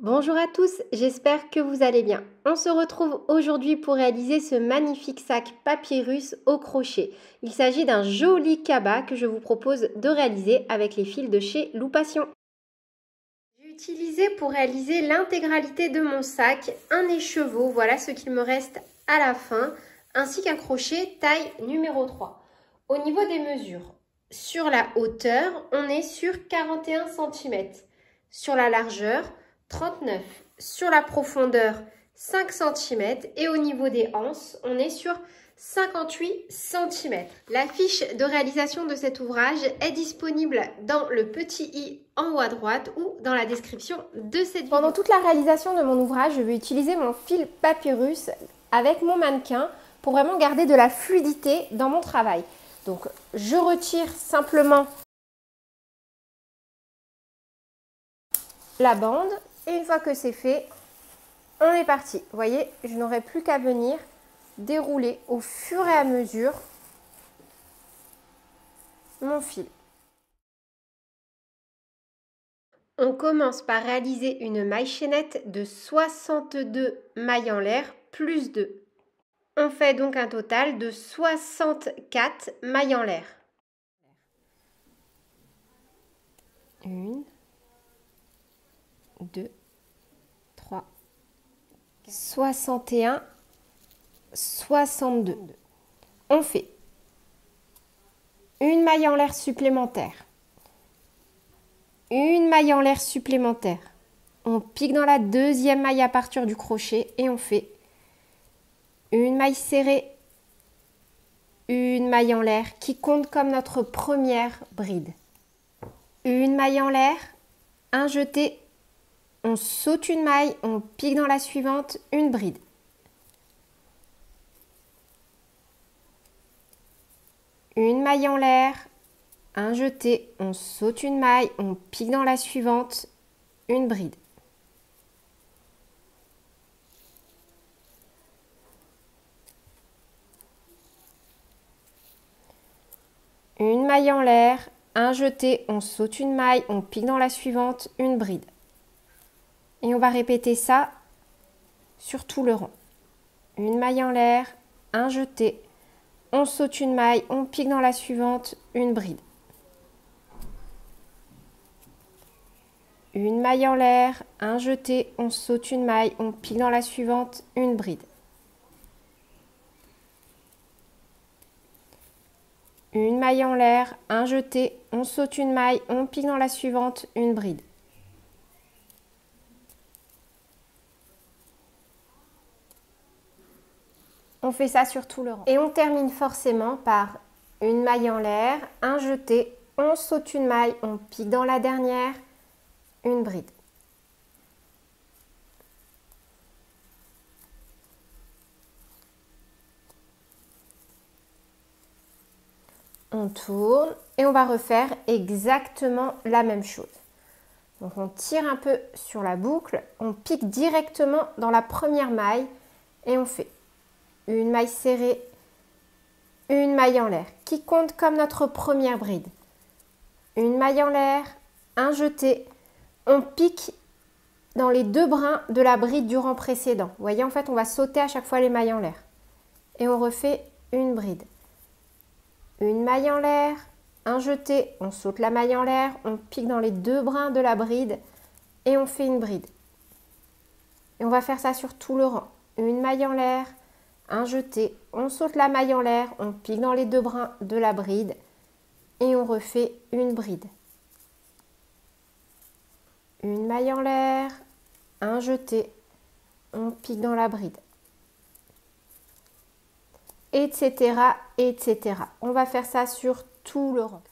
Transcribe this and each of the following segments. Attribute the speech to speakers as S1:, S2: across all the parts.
S1: Bonjour à tous, j'espère que vous allez bien. On se retrouve aujourd'hui pour réaliser ce magnifique sac papyrus au crochet. Il s'agit d'un joli cabas que je vous propose de réaliser avec les fils de chez Loupation. J'ai utilisé pour réaliser l'intégralité de mon sac un écheveau, voilà ce qu'il me reste à la fin, ainsi qu'un crochet taille numéro 3. Au niveau des mesures, sur la hauteur, on est sur 41 cm. Sur la largeur, 39. Sur la profondeur, 5 cm. Et au niveau des anses, on est sur 58 cm. La fiche de réalisation de cet ouvrage est disponible dans le petit i en haut à droite ou dans la description de cette vidéo. Pendant toute la réalisation de mon ouvrage, je vais utiliser mon fil papyrus avec mon mannequin pour vraiment garder de la fluidité dans mon travail. Donc, je retire simplement la bande et une fois que c'est fait, on est parti. Vous voyez, je n'aurai plus qu'à venir dérouler au fur et à mesure mon fil. On commence par réaliser une maille chaînette de 62 mailles en l'air plus 2. On fait donc un total de 64 mailles en l'air. 1, 2, 3, 61, 62. On fait une maille en l'air supplémentaire, une maille en l'air supplémentaire. On pique dans la deuxième maille à partir du crochet et on fait une maille serrée, une maille en l'air qui compte comme notre première bride. Une maille en l'air, un jeté, on saute une maille, on pique dans la suivante, une bride. Une maille en l'air, un jeté, on saute une maille, on pique dans la suivante, une bride. Une maille en l'air, un jeté, on saute une maille, on pique dans la suivante, une bride. Et on va répéter ça sur tout le rang. Une maille en l'air, un jeté, on saute une maille, on pique dans la suivante, une bride. Une maille en l'air, un jeté, on saute une maille, on pique dans la suivante, une bride. Une maille en l'air, un jeté, on saute une maille, on pique dans la suivante, une bride. On fait ça sur tout le rang. Et on termine forcément par une maille en l'air, un jeté, on saute une maille, on pique dans la dernière, une bride. On tourne et on va refaire exactement la même chose. Donc on tire un peu sur la boucle, on pique directement dans la première maille et on fait une maille serrée, une maille en l'air qui compte comme notre première bride. Une maille en l'air, un jeté, on pique dans les deux brins de la bride du rang précédent. Vous voyez, en fait, on va sauter à chaque fois les mailles en l'air. Et on refait une bride. Une maille en l'air, un jeté, on saute la maille en l'air, on pique dans les deux brins de la bride et on fait une bride. Et on va faire ça sur tout le rang. Une maille en l'air, un jeté, on saute la maille en l'air, on pique dans les deux brins de la bride et on refait une bride. Une maille en l'air, un jeté, on pique dans la bride. Etc., etc. On va faire ça sur tout le rang.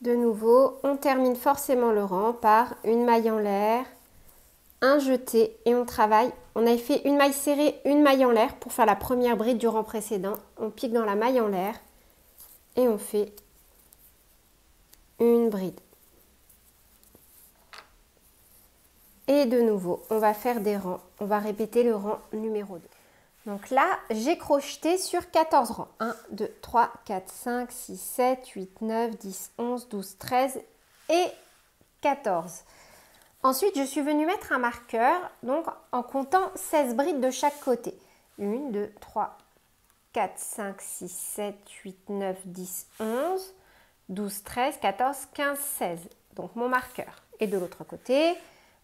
S1: De nouveau, on termine forcément le rang par une maille en l'air, un jeté et on travaille. On avait fait une maille serrée, une maille en l'air pour faire la première bride du rang précédent. On pique dans la maille en l'air et on fait une bride. Et de nouveau, on va faire des rangs. On va répéter le rang numéro 2. Donc là, j'ai crocheté sur 14 rangs. 1, 2, 3, 4, 5, 6, 7, 8, 9, 10, 11, 12, 13 et 14. Ensuite, je suis venue mettre un marqueur, donc en comptant 16 brides de chaque côté. 1, 2, 3, 4, 5, 6, 7, 8, 9, 10, 11, 12, 13, 14, 15, 16. Donc mon marqueur. Et de l'autre côté,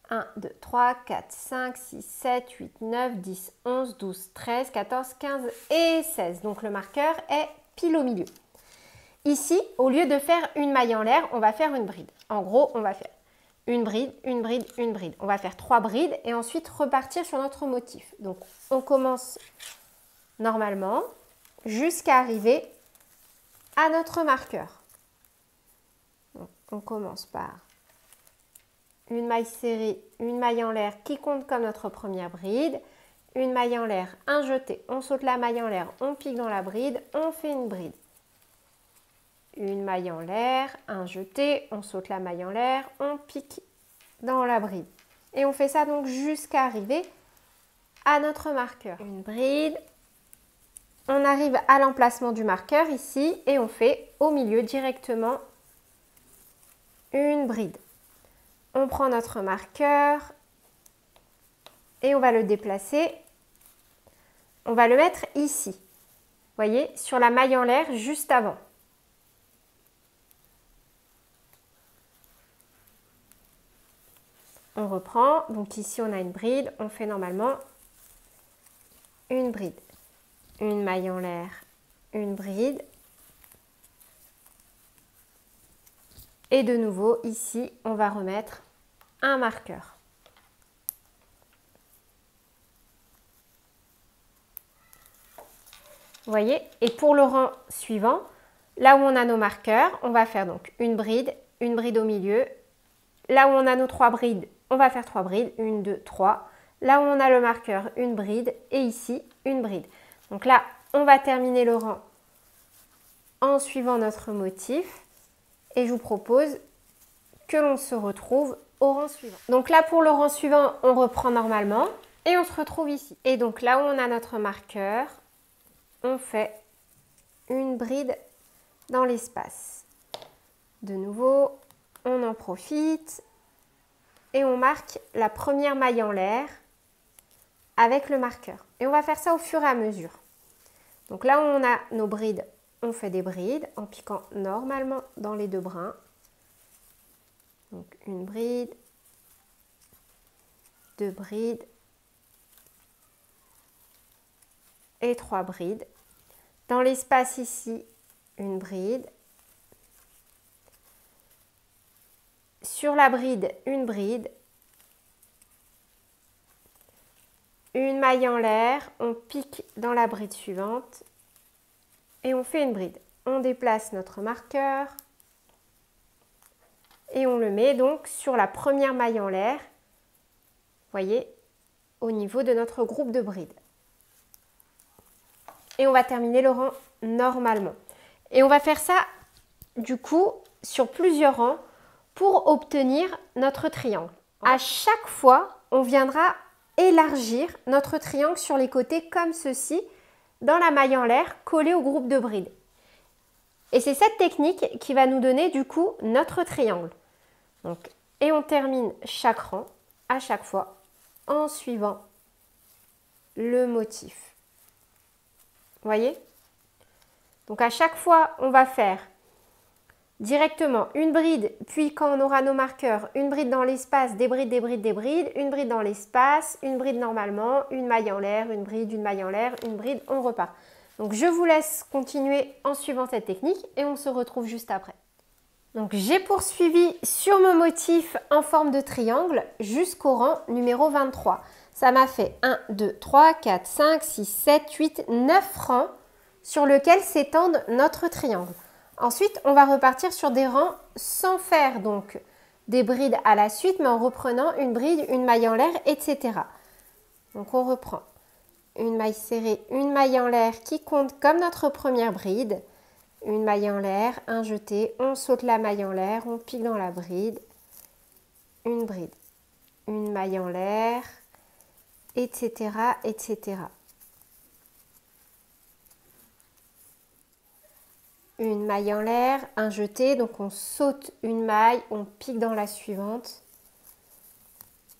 S1: 1, 2, 3, 4, 5, 6, 7, 8, 9, 10, 11, 12, 13, 14, 15 et 16. Donc le marqueur est pile au milieu. Ici, au lieu de faire une maille en l'air, on va faire une bride. En gros, on va faire une bride, une bride, une bride. On va faire 3 brides et ensuite repartir sur notre motif. Donc on commence normalement jusqu'à arriver à notre marqueur. Donc, on commence par une maille serrée, une maille en l'air qui compte comme notre première bride, une maille en l'air, un jeté, on saute la maille en l'air, on pique dans la bride, on fait une bride. Une maille en l'air, un jeté, on saute la maille en l'air, on pique dans la bride. Et on fait ça donc jusqu'à arriver à notre marqueur. Une bride, on arrive à l'emplacement du marqueur ici et on fait au milieu directement une bride. On prend notre marqueur et on va le déplacer. On va le mettre ici, vous voyez, sur la maille en l'air juste avant. On reprend, donc ici on a une bride, on fait normalement une bride, une maille en l'air, une bride. Et de nouveau, ici, on va remettre un marqueur. Vous voyez? Et pour le rang suivant, là où on a nos marqueurs, on va faire donc une bride au milieu. Là où on a nos 3 brides, on va faire 3 brides, 1, 2, 3. Là où on a le marqueur, une bride et ici, une bride. Donc là, on va terminer le rang en suivant notre motif et je vous propose que l'on se retrouve au rang suivant. Donc là, pour le rang suivant, on reprend normalement et on se retrouve ici. Et donc là où on a notre marqueur, on fait une bride dans l'espace. De nouveau, on en profite et on marque la première maille en l'air avec le marqueur. Et on va faire ça au fur et à mesure. Donc là où on a nos brides, on fait des brides en piquant normalement dans les 2 brins. Donc une bride, 2 brides et 3 brides. Dans l'espace ici, une bride. Sur la bride, une bride. Une maille en l'air, on pique dans la bride suivante et on fait une bride. On déplace notre marqueur et on le met donc sur la première maille en l'air, vous voyez, au niveau de notre groupe de brides. Et on va terminer le rang normalement. Et on va faire ça du coup sur plusieurs rangs pour obtenir notre triangle. À chaque fois, on viendra élargir notre triangle sur les côtés comme ceci dans la maille en l'air collée au groupe de brides. Et c'est cette technique qui va nous donner du coup notre triangle. Donc, et on termine chaque rang à chaque fois en suivant le motif. Vous voyez? Donc à chaque fois, on va faire directement une bride, puis quand on aura nos marqueurs, une bride dans l'espace, des brides, des brides, des brides, une bride dans l'espace, une bride normalement, une maille en l'air, une bride, une maille en l'air, une bride, on repart. Donc je vous laisse continuer en suivant cette technique et on se retrouve juste après. Donc j'ai poursuivi sur mon motif en forme de triangle jusqu'au rang numéro 23. Ça m'a fait 1, 2, 3, 4, 5, 6, 7, 8, 9 rangs sur lesquels s'étendent notre triangle. Ensuite, on va repartir sur des rangs sans faire donc des brides à la suite, mais en reprenant une bride, une maille en l'air, etc. Donc on reprend une maille serrée, une maille en l'air qui compte comme notre première bride, une maille en l'air, un jeté, on saute la maille en l'air, on pique dans la bride, une maille en l'air, etc., etc. Une maille en l'air, un jeté, donc on saute une maille, on pique dans la suivante,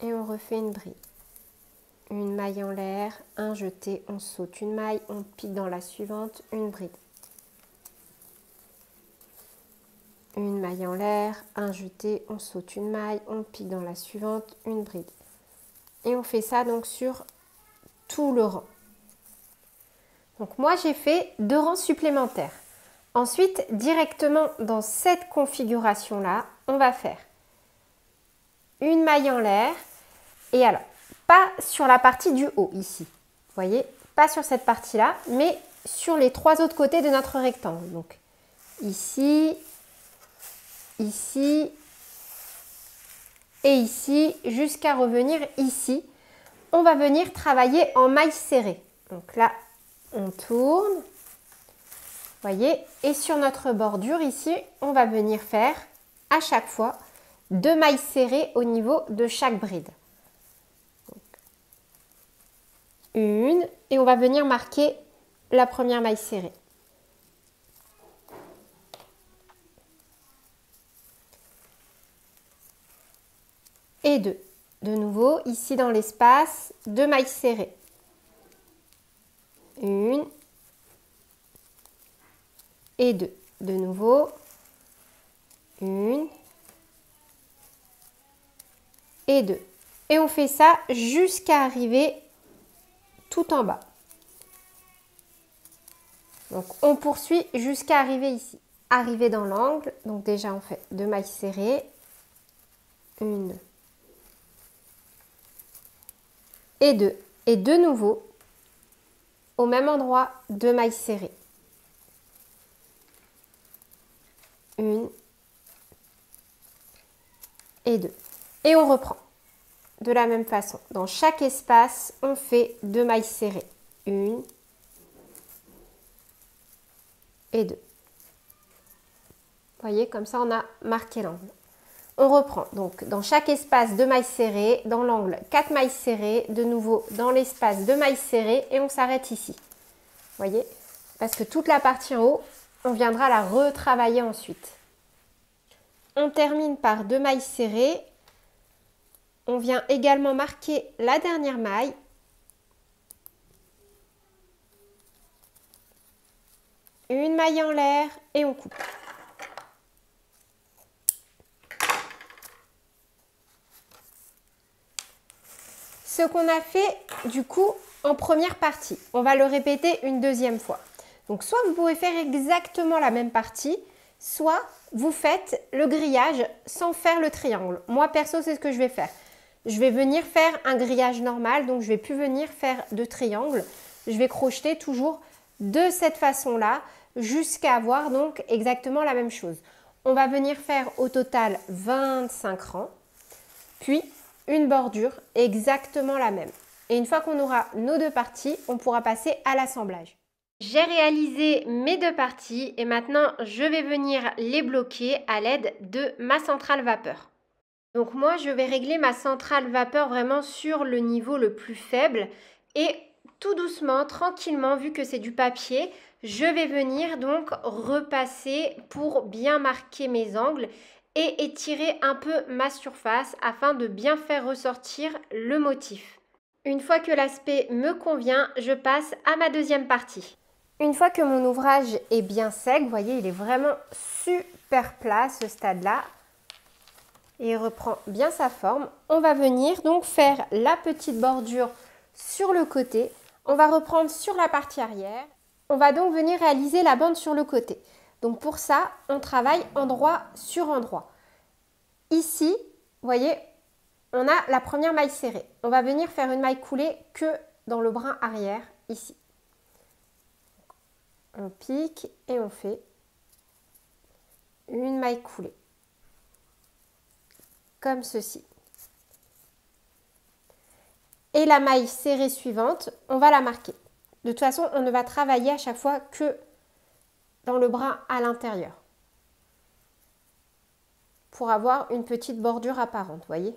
S1: et on refait une bride. Une maille en l'air, un jeté, on saute une maille, on pique dans la suivante, une bride. Une maille en l'air, un jeté, on saute une maille, on pique dans la suivante, une bride. Et on fait ça donc sur tout le rang. Donc moi j'ai fait 2 rangs supplémentaires. Ensuite, directement dans cette configuration-là, on va faire une maille en l'air. Et alors, pas sur la partie du haut ici. Vous voyez, pas sur cette partie-là, mais sur les 3 autres côtés de notre rectangle. Donc ici, ici et ici, jusqu'à revenir ici. On va venir travailler en maille serrée. Donc là, on tourne. Voyez, et sur notre bordure ici, on va venir faire à chaque fois 2 mailles serrées au niveau de chaque bride. Donc, une, et on va venir marquer la première maille serrée. Et 2. De nouveau, ici dans l'espace, 2 mailles serrées. Une et 2. De nouveau, une et 2. Et on fait ça jusqu'à arriver tout en bas. Donc on poursuit jusqu'à arriver ici. Arriver dans l'angle, donc déjà on fait 2 mailles serrées. Une et 2. Et de nouveau, au même endroit, 2 mailles serrées. Une et 2. Et on reprend de la même façon. Dans chaque espace, on fait 2 mailles serrées. Une et 2. Vous voyez, comme ça, on a marqué l'angle. On reprend. Donc, dans chaque espace, 2 mailles serrées. Dans l'angle, 4 mailles serrées. De nouveau, dans l'espace, 2 mailles serrées. Et on s'arrête ici. Vous voyez? Parce que toute la partie en haut, on viendra la retravailler ensuite. On termine par 2 mailles serrées. On vient également marquer la dernière maille. Une maille en l'air et on coupe. Ce qu'on a fait du coup en première partie, on va le répéter une deuxième fois. Donc soit vous pouvez faire exactement la même partie, soit vous faites le grillage sans faire le triangle. Moi perso, c'est ce que je vais faire. Je vais venir faire un grillage normal, donc je ne vais plus venir faire de triangle. Je vais crocheter toujours de cette façon-là jusqu'à avoir donc exactement la même chose. On va venir faire au total 25 rangs, puis une bordure exactement la même. Et une fois qu'on aura nos 2 parties, on pourra passer à l'assemblage. J'ai réalisé mes 2 parties et maintenant je vais venir les bloquer à l'aide de ma centrale vapeur. Donc moi je vais régler ma centrale vapeur vraiment sur le niveau le plus faible et tout doucement, tranquillement, vu que c'est du papier, je vais venir donc repasser pour bien marquer mes angles et étirer un peu ma surface afin de bien faire ressortir le motif. Une fois que l'aspect me convient, je passe à ma deuxième partie. Une fois que mon ouvrage est bien sec, vous voyez, il est vraiment super plat à ce stade-là. Et il reprend bien sa forme. On va venir donc faire la petite bordure sur le côté. On va reprendre sur la partie arrière. On va donc venir réaliser la bande sur le côté. Donc pour ça, on travaille endroit sur endroit. Ici, vous voyez, on a la première maille serrée. On va venir faire une maille coulée que dans le brin arrière, ici. On pique et on fait une maille coulée. Comme ceci. Et la maille serrée suivante, on va la marquer. De toute façon, on ne va travailler à chaque fois que dans le brin à l'intérieur. Pour avoir une petite bordure apparente, vous voyez.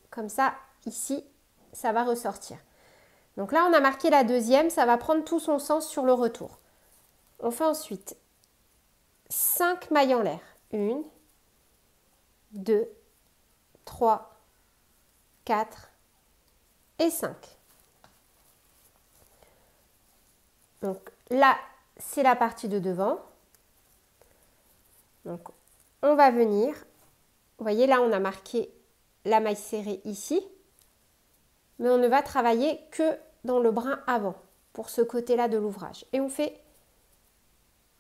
S1: Comme ça, ici, ça va ressortir. Donc là, on a marqué la deuxième, ça va prendre tout son sens sur le retour. On fait ensuite 5 mailles en l'air. 1, 2, 3, 4, et 5. Donc là, c'est la partie de devant. Donc on va venir, vous voyez là on a marqué la maille serrée ici, mais on ne va travailler que dans le brin avant, pour ce côté-là de l'ouvrage. Et on fait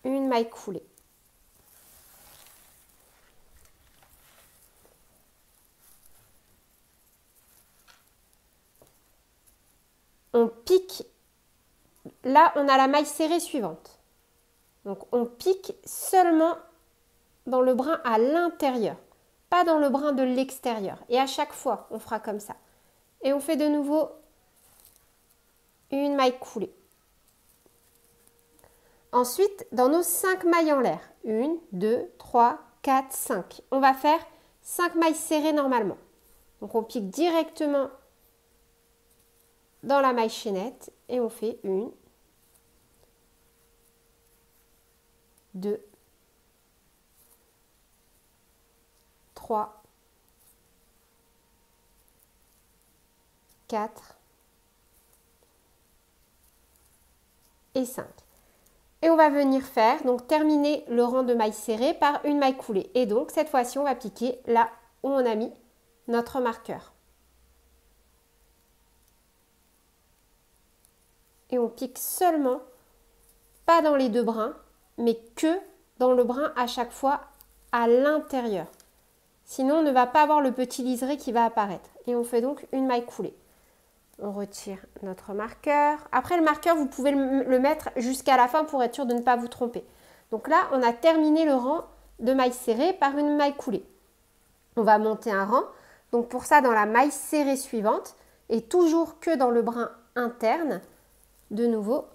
S1: une maille coulée. On pique, là on a la maille serrée suivante. Donc on pique seulement dans le brin à l'intérieur, pas dans le brin de l'extérieur. Et à chaque fois, on fera comme ça. Et on fait de nouveau une maille coulée. Ensuite, dans nos 5 mailles en l'air, 1, 2, 3, 4, 5, on va faire 5 mailles serrées normalement. Donc on pique directement dans la maille chaînette et on fait 1, 2, 3, 4 et 5. Et on va venir faire, donc terminer le rang de mailles serrées par une maille coulée. Et donc cette fois-ci, on va piquer là où on a mis notre marqueur. Et on pique seulement, pas dans les deux brins, mais que dans le brin à chaque fois à l'intérieur. Sinon, on ne va pas avoir le petit liseré qui va apparaître. Et on fait donc une maille coulée. On retire notre marqueur. Après le marqueur, vous pouvez le mettre jusqu'à la fin pour être sûr de ne pas vous tromper. Donc là, on a terminé le rang de mailles serrées par une maille coulée. On va monter un rang. Donc pour ça, dans la maille serrée suivante, et toujours que dans le brin interne, de nouveau,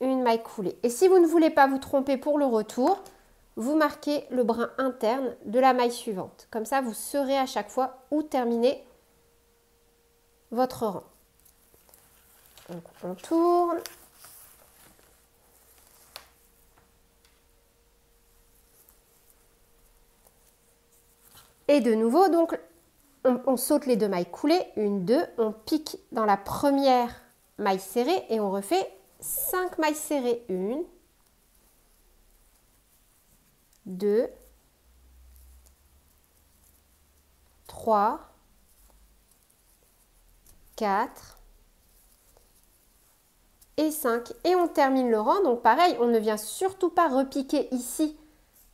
S1: une maille coulée. Et si vous ne voulez pas vous tromper pour le retour, vous marquez le brin interne de la maille suivante. Comme ça, vous saurez à chaque fois où terminer votre rang. Donc on tourne. Et de nouveau, donc on saute les deux mailles coulées, 1, 2, on pique dans la première maille serrée et on refait 5 mailles serrées, 1, 2, 3, 4 et 5. Et on termine le rang. Donc pareil, on ne vient surtout pas repiquer ici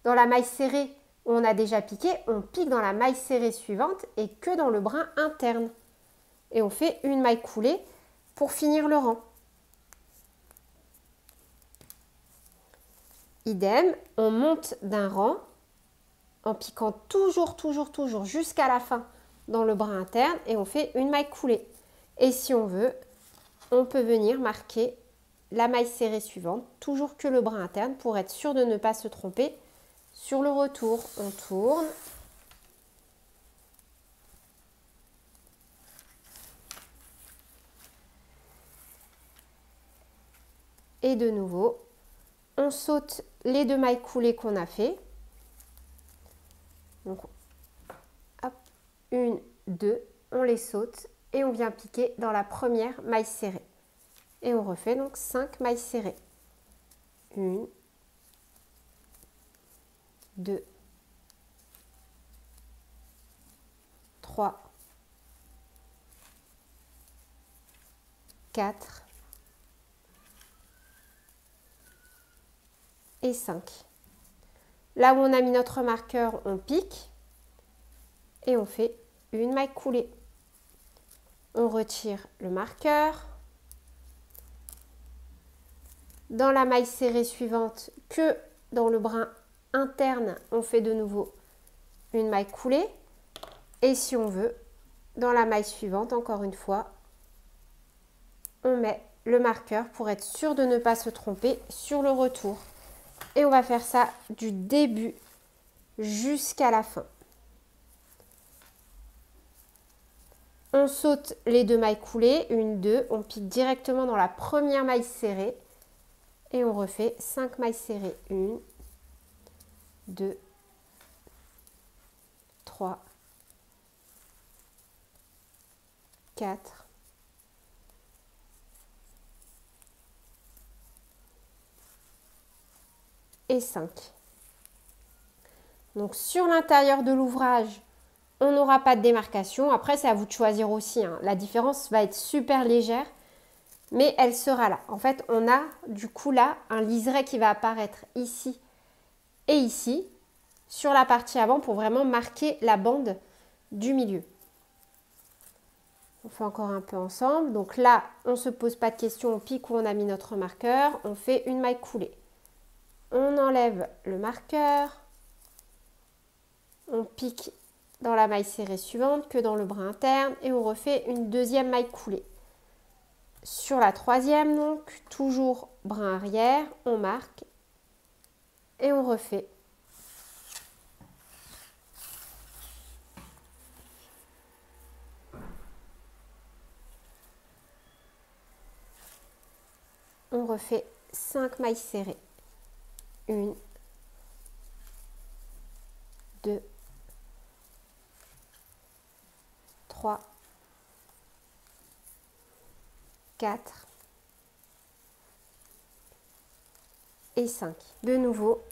S1: dans la maille serrée où on a déjà piqué. On pique dans la maille serrée suivante et que dans le brin interne. Et on fait une maille coulée pour finir le rang. Idem, on monte d'un rang en piquant toujours jusqu'à la fin dans le brin interne et on fait une maille coulée. Et si on veut, on peut venir marquer la maille serrée suivante, toujours que le brin interne pour être sûr de ne pas se tromper sur le retour. On tourne. Et de nouveau, on saute les deux mailles coulées qu'on a fait. Donc, hop, 1, 2, on les saute et on vient piquer dans la première maille serrée. Et on refait donc 5 mailles serrées. 1, 2, 3, 4 et 5. Là où on a mis notre marqueur, on pique et on fait une maille coulée. On retire le marqueur. Dans la maille serrée suivante, que dans le brin interne, on fait de nouveau une maille coulée. Et si on veut, dans la maille suivante, encore une fois, on met le marqueur pour être sûr de ne pas se tromper sur le retour. Et on va faire ça du début jusqu'à la fin. On saute les deux mailles coulées, 1, 2, on pique directement dans la première maille serrée et on refait 5 mailles serrées, 1, 2, 3, 4 et 5. Donc sur l'intérieur de l'ouvrage, on n'aura pas de démarcation. Après, c'est à vous de choisir aussi, hein. La différence va être super légère, mais elle sera là. En fait, on a du coup là un liseré qui va apparaître ici et ici sur la partie avant pour vraiment marquer la bande du milieu. On fait encore un peu ensemble. Donc là, on ne se pose pas de questions, on pique où on a mis notre marqueur. On fait une maille coulée. On enlève le marqueur. On pique dans la maille serrée suivante que dans le bras interne et on refait une deuxième maille coulée. Sur la troisième, donc, toujours bras arrière, on marque et on refait. On refait 5 mailles serrées. 1, 2, 3, 4 et 5. De nouveau,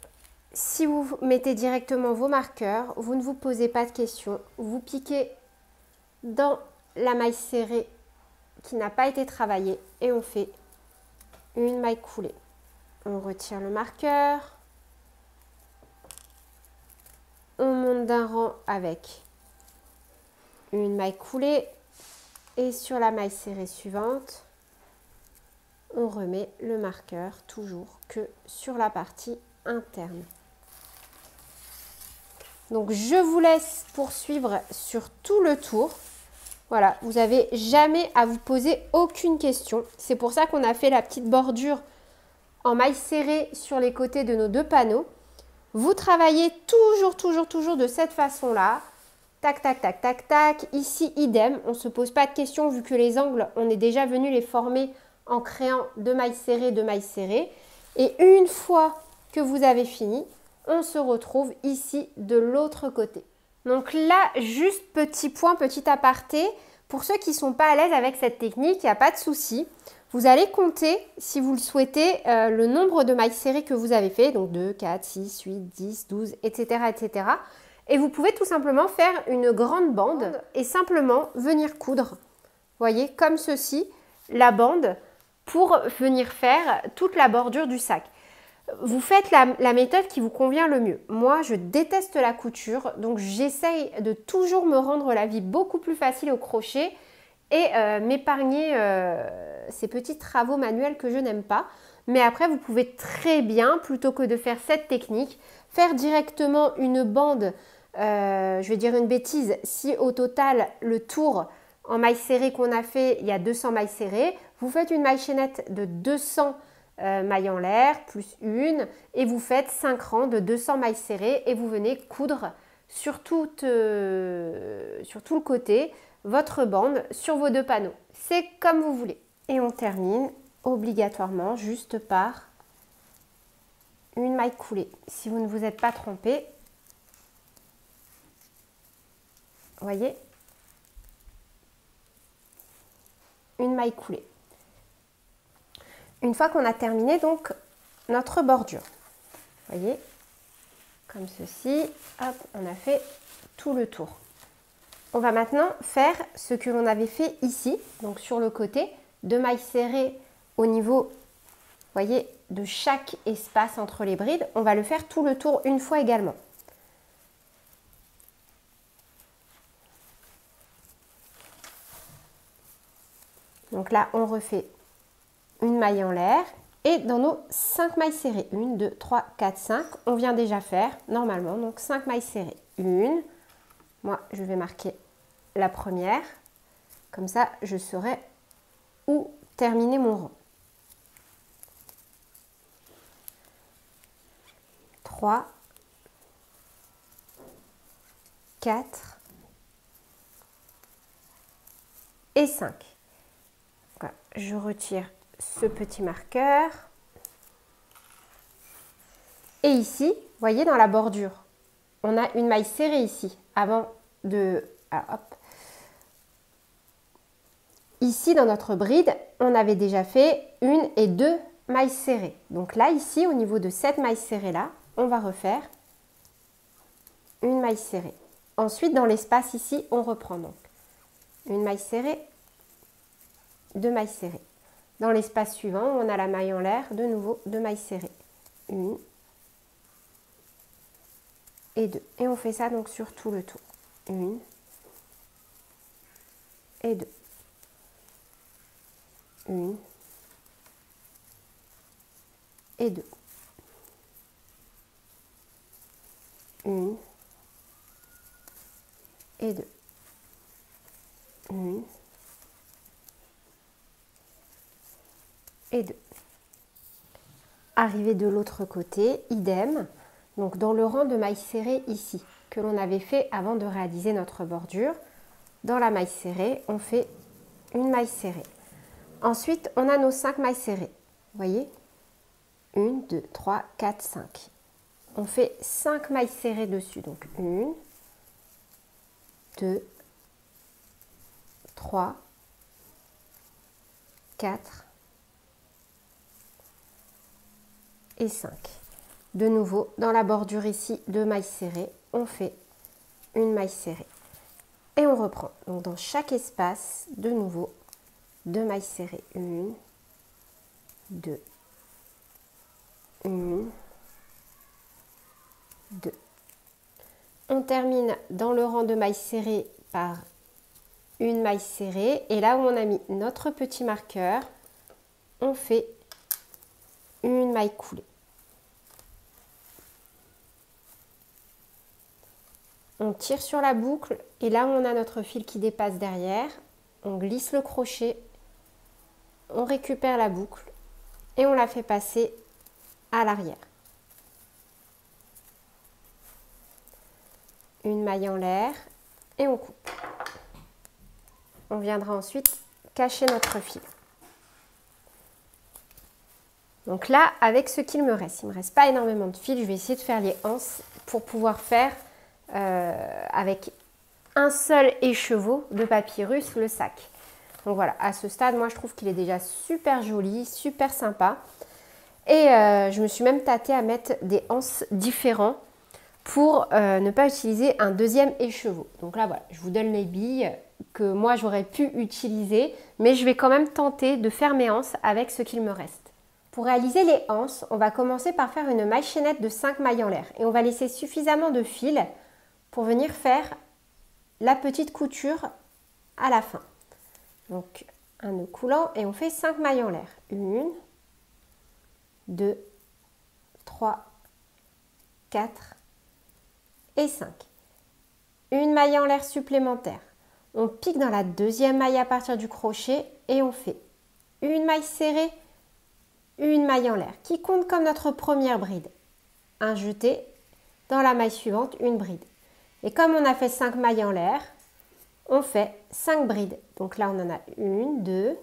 S1: si vous mettez directement vos marqueurs, vous ne vous posez pas de questions. Vous piquez dans la maille serrée qui n'a pas été travaillée et on fait une maille coulée. On retire le marqueur. On monte d'un rang avec une maille coulée et sur la maille serrée suivante, on remet le marqueur toujours que sur la partie interne. Donc je vous laisse poursuivre sur tout le tour. Voilà, vous n'avez jamais à vous poser aucune question. C'est pour ça qu'on a fait la petite bordure en maille serrée sur les côtés de nos deux panneaux. Vous travaillez toujours de cette façon-là. Tac, tac, tac, tac, tac. Ici, idem. On ne se pose pas de questions vu que les angles, on est déjà venu les former en créant deux mailles serrées. Et une fois que vous avez fini, on se retrouve ici de l'autre côté. Donc là, juste petit point, petit aparté. Pour ceux qui ne sont pas à l'aise avec cette technique, il n'y a pas de souci. Vous allez compter, si vous le souhaitez, le nombre de mailles serrées que vous avez fait. Donc 2, 4, 6, 8, 10, 12, etc. etc. Et vous pouvez tout simplement faire une grande bande et simplement venir coudre, vous voyez, comme ceci, la bande pour venir faire toute la bordure du sac. Vous faites la méthode qui vous convient le mieux. Moi, je déteste la couture, donc j'essaye de toujours me rendre la vie beaucoup plus facile au crochet et m'épargner ces petits travaux manuels que je n'aime pas. Mais après, vous pouvez très bien, plutôt que de faire cette technique, faire directement une bande, je vais dire une bêtise, si au total, le tour en maille serrée qu'on a fait, il y a 200 mailles serrées, vous faites une maille chaînette de 200 mailles en l'air, plus une, et vous faites 5 rangs de 200 mailles serrées et vous venez coudre sur tout le côté votre bande sur vos deux panneaux. C'est comme vous voulez. Et on termine obligatoirement juste par une maille coulée. Si vous ne vous êtes pas trompé, voyez, une maille coulée. Une fois qu'on a terminé donc notre bordure, voyez, comme ceci, hop, on a fait tout le tour. On va maintenant faire ce que l'on avait fait ici, donc sur le côté, deux mailles serrées au niveau, voyez, de chaque espace entre les brides. On va le faire tout le tour une fois également. Donc là, on refait une maille en l'air et dans nos 5 mailles serrées, 1, 2, 3, 4, 5, on vient déjà faire normalement, donc 5 mailles serrées. Une, moi je vais marquer la première, comme ça je saurai où terminer mon rang. 3, 4 et 5. Voilà, je retire ce petit marqueur. Et ici, vous voyez dans la bordure, on a une maille serrée ici, avant de... Ah, hop. ici, dans notre bride, on avait déjà fait 1 et 2 mailles serrées. Donc là, ici, au niveau de cette maille serrée là, on va refaire une maille serrée. Ensuite, dans l'espace ici, on reprend donc une maille serrée, 2 mailles serrées. Dans l'espace suivant, on a la maille en l'air, de nouveau 2 mailles serrées. 1 et 2. Et on fait ça donc sur tout le tour. 1 et 2. 1 et 2. 1 et 2. 1 et 2. Arrivé de l'autre côté, idem. Donc dans le rang de mailles serrées ici, que l'on avait fait avant de réaliser notre bordure, dans la maille serrée, on fait une maille serrée. Ensuite, on a nos 5 mailles serrées. Vous voyez? 1, 2, 3, 4, 5. On fait 5 mailles serrées dessus. Donc 1, 2, 3, 4 et 5. De nouveau, dans la bordure ici de mailles serrées, on fait une maille serrée. Et on reprend. Donc dans chaque espace, de nouveau, 2 mailles serrées. 1, 2, 1, 2. On termine dans le rang de mailles serrées par une maille serrée. Et là où on a mis notre petit marqueur, on fait une maille coulée. On tire sur la boucle et là où on a notre fil qui dépasse derrière, on glisse le crochet, on récupère la boucle et on la fait passer à l'arrière. Une maille en l'air et on coupe. On viendra ensuite cacher notre fil. Donc là, avec ce qu'il me reste, il ne me reste pas énormément de fil, je vais essayer de faire les anses pour pouvoir faire avec un seul écheveau de papyrus le sac. Donc voilà, à ce stade, moi je trouve qu'il est déjà super joli, super sympa. Et je me suis même tâtée à mettre des anses différents pour ne pas utiliser un deuxième écheveau. Donc là voilà, je vous donne les billes que moi j'aurais pu utiliser, mais je vais quand même tenter de faire mes anses avec ce qu'il me reste. Pour réaliser les anses, on va commencer par faire une maille chaînette de 5 mailles en l'air et on va laisser suffisamment de fil pour venir faire la petite couture à la fin. Donc un nœud coulant et on fait 5 mailles en l'air. 1, 2, 3, 4 et 5. Une maille en l'air supplémentaire. On pique dans la deuxième maille à partir du crochet et on fait une maille serrée, une maille en l'air qui compte comme notre première bride. Un jeté, dans la maille suivante, une bride. Et comme on a fait 5 mailles en l'air, on fait 5 brides. Donc là, on en a 1, 2,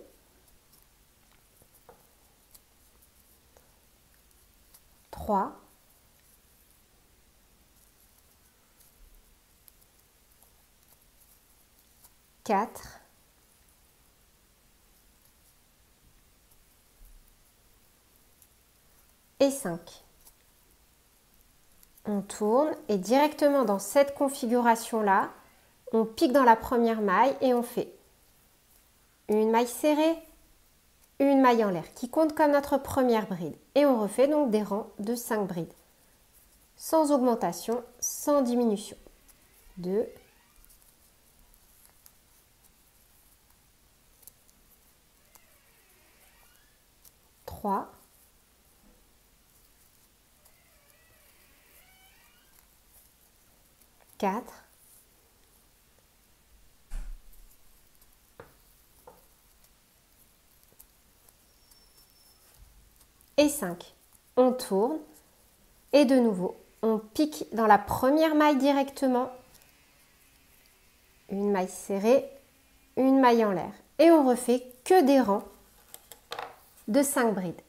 S1: 3, 4 et 5. On tourne et directement dans cette configuration-là, on pique dans la première maille et on fait une maille serrée, une maille en l'air qui compte comme notre première bride. Et on refait donc des rangs de 5 brides. Sans augmentation, sans diminution. 2, 3, 4 et 5. On tourne et de nouveau, on pique dans la première maille directement, une maille serrée, une maille en l'air. Et on refait que des rangs de 5 brides.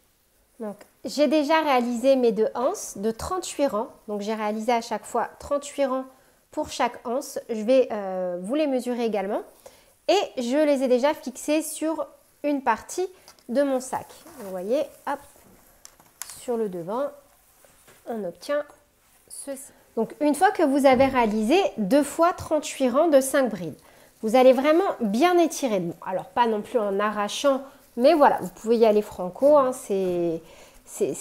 S1: Donc, j'ai déjà réalisé mes 2 anses de 38 rangs. Donc, j'ai réalisé à chaque fois 38 rangs pour chaque anse. Je vais vous les mesurer également. Et je les ai déjà fixés sur une partie de mon sac. Vous voyez, hop, sur le devant, on obtient ceci. Donc une fois que vous avez réalisé 2 fois 38 rangs de 5 brides, vous allez vraiment bien étirer. Bon, alors pas non plus en arrachant, mais voilà, vous pouvez y aller franco, hein, c'est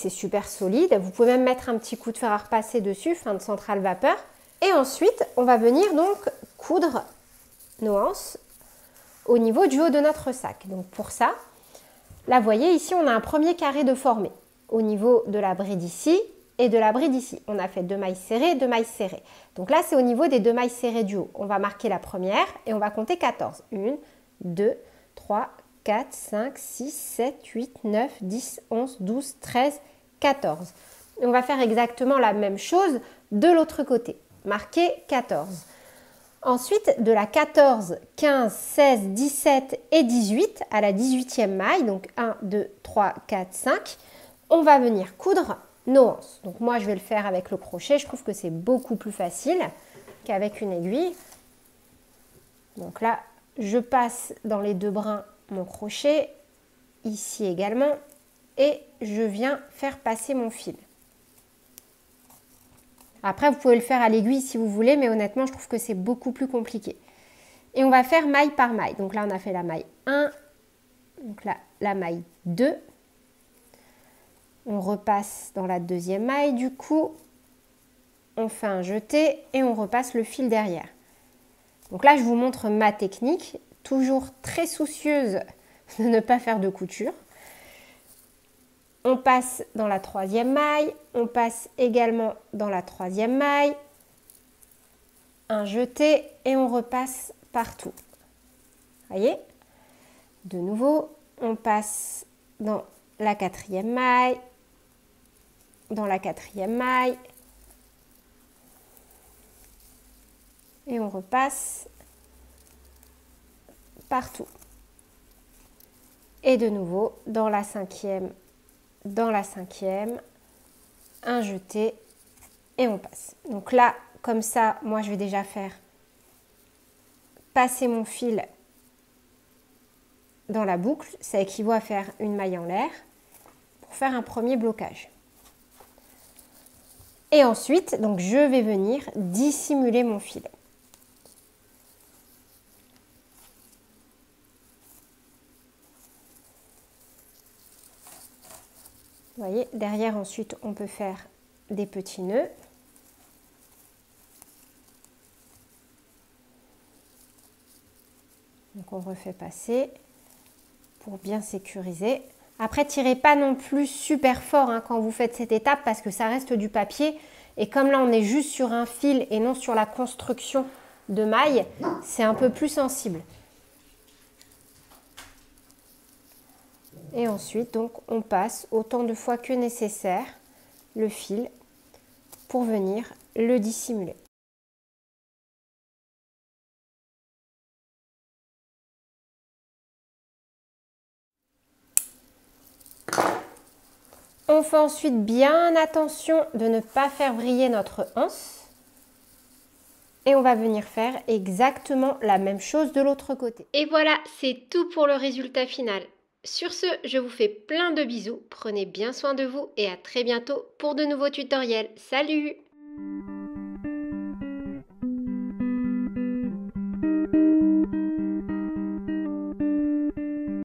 S1: super solide. Vous pouvez même mettre un petit coup de fer à repasser dessus, fin de centrale vapeur. Et ensuite, on va venir donc coudre nos anses au niveau du haut de notre sac. Donc pour ça, là vous voyez ici on a un premier carré de formé au niveau de la bride ici et de la bride ici. On a fait 2 mailles serrées, 2 mailles serrées. Donc là c'est au niveau des 2 mailles serrées du haut. On va marquer la première et on va compter 14. 1, 2, 3, 4, 5, 6, 7, 8, 9, 10, 11, 12, 13, 14. Et on va faire exactement la même chose de l'autre côté. Marquer 14. Ensuite, de la 14, 15, 16, 17 et 18 à la 18e maille, donc 1, 2, 3, 4, 5, on va venir coudre nos anses. Donc moi, je vais le faire avec le crochet. Je trouve que c'est beaucoup plus facile qu'avec une aiguille. Donc là, je passe dans les 2 brins mon crochet, ici également, et je viens faire passer mon fil. Après, vous pouvez le faire à l'aiguille si vous voulez, mais honnêtement, je trouve que c'est beaucoup plus compliqué. Et on va faire maille par maille. Donc là, on a fait la maille 1, donc là, la maille 2. On repasse dans la 2e maille, du coup, on fait un jeté et on repasse le fil derrière. Donc là, je vous montre ma technique, toujours très soucieuse de ne pas faire de couture. On passe dans la 3e maille, on passe également dans la 3e maille, un jeté et on repasse partout. Voyez? De nouveau, on passe dans la 4e maille, dans la 4e maille et on repasse partout. Et de nouveau, dans la 5e, un jeté et on passe. Donc là, comme ça, moi je vais déjà faire passer mon fil dans la boucle. Ça équivaut à faire une maille en l'air pour faire un premier blocage. Et ensuite, donc je vais venir dissimuler mon fil. Vous voyez, derrière ensuite on peut faire des petits nœuds. Donc on refait passer pour bien sécuriser. Après, tirez pas non plus super fort hein, quand vous faites cette étape parce que ça reste du papier. Et comme là on est juste sur un fil et non sur la construction de mailles, c'est un peu plus sensible. Et ensuite, donc, on passe autant de fois que nécessaire le fil pour venir le dissimuler. On fait ensuite bien attention de ne pas faire vriller notre anse. Et on va venir faire exactement la même chose de l'autre côté. Et voilà, c'est tout pour le résultat final. Sur ce, je vous fais plein de bisous, prenez bien soin de vous et à très bientôt pour de nouveaux tutoriels. Salut!